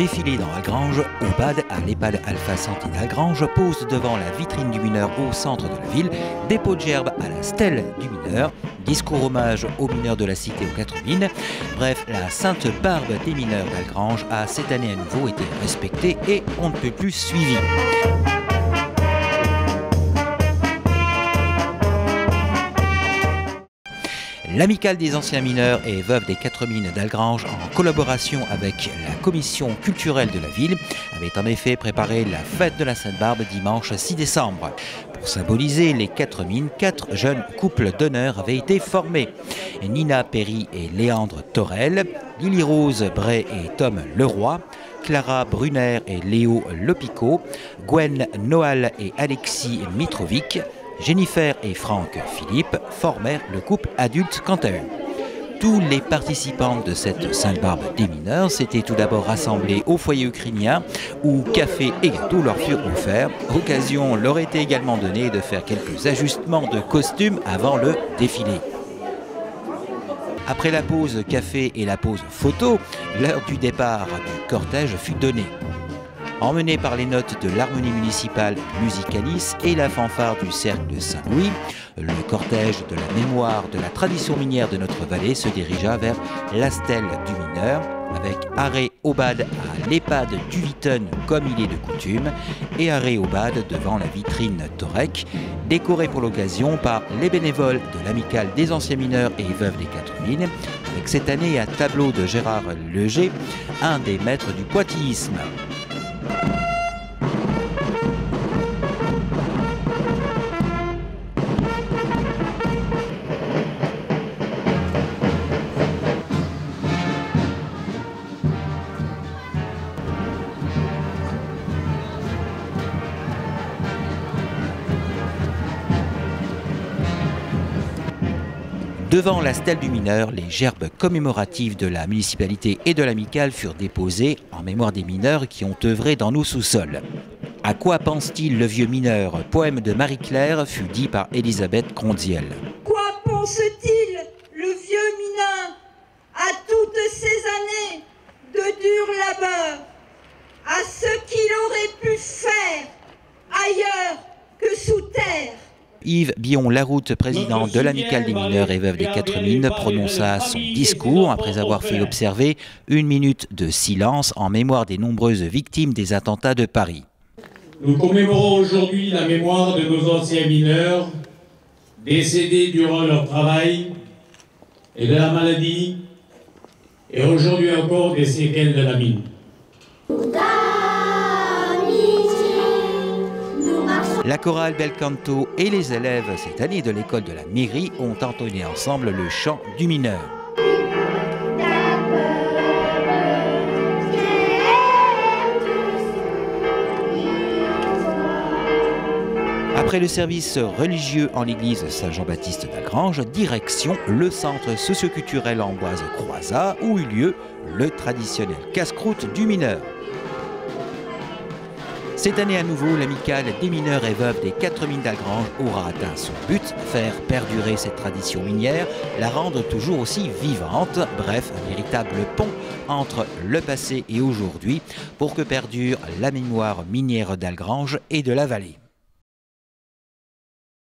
Défilé dans Algrange, Aubade à l'EHPAD Alpha Santé d'Algrange pose devant la vitrine du mineur au centre de la ville, dépôt de gerbe à la stèle du mineur, discours hommage aux mineurs de la cité aux 4 mines. Bref, la sainte barbe des mineurs d'Algrange a cette année à nouveau été respectée et on ne peut plus suivie. L'Amicale des anciens mineurs et veuves des 4 mines d'Algrange, en collaboration avec la commission culturelle de la ville, avait en effet préparé la fête de la Sainte-Barbe dimanche 6 décembre. Pour symboliser les 4 mines, 4 jeunes couples d'honneur avaient été formés. Nina Perry et Léandre Torel, Lily Rose Bray et Tom Leroy, Clara Brunner et Léo Lopico, Gwen Noal et Alexis Mitrovic, Jennifer et Franck Philippe formèrent le couple adulte quant à eux. Tous les participants de cette Sainte-Barbe des mineurs s'étaient tout d'abord rassemblés au foyer ukrainien où café et gâteaux leur furent offerts. Occasion leur était également donnée de faire quelques ajustements de costumes avant le défilé. Après la pause café et la pause photo, l'heure du départ du cortège fut donnée. Emmené par les notes de l'harmonie municipale Musicalis et la fanfare du cercle de Saint-Louis, le cortège de la mémoire de la tradition minière de notre vallée se dirigea vers la stèle du mineur, avec arrêt Aubade à l'EHPAD du Witten comme il est de coutume, et arrêt Aubade devant la vitrine Torec, décorée pour l'occasion par les bénévoles de l'Amicale des anciens mineurs et veuves des 4 mines, avec cette année un tableau de Gérard Leger, un des maîtres du poitillisme. Devant la stèle du mineur, les gerbes commémoratives de la municipalité et de l'amicale furent déposées en mémoire des mineurs qui ont œuvré dans nos sous-sols. À quoi pense-t-il le vieux mineur? Poème de Marie-Claire fut dit par Elisabeth Grondiel. Quoi pense-t-il le vieux mineur à toutes ces années de dur labeur, à ce qu'il aurait pu faire ailleurs que sous terre? Yves Billon-Laroute, président de l'Amicale des mineurs et veuves des 4 mines, prononça son discours après avoir fait observer 1 minute de silence en mémoire des nombreuses victimes des attentats de Paris. Nous commémorons aujourd'hui la mémoire de nos anciens mineurs décédés durant leur travail et de la maladie et aujourd'hui encore des séquelles de la mine. La chorale Bel Canto et les élèves cette année de l'école de la mairie ont entonné ensemble le chant du mineur. Après le service religieux en l'église Saint-Jean-Baptiste d'Algrange, direction le centre socioculturel Ambroise Croizat où eut lieu le traditionnel casse-croûte du mineur. Cette année à nouveau, l'Amicale des mineurs et veuves des 4 mines d'Algrange aura atteint son but, faire perdurer cette tradition minière, la rendre toujours aussi vivante, bref, un véritable pont entre le passé et aujourd'hui pour que perdure la mémoire minière d'Algrange et de la vallée.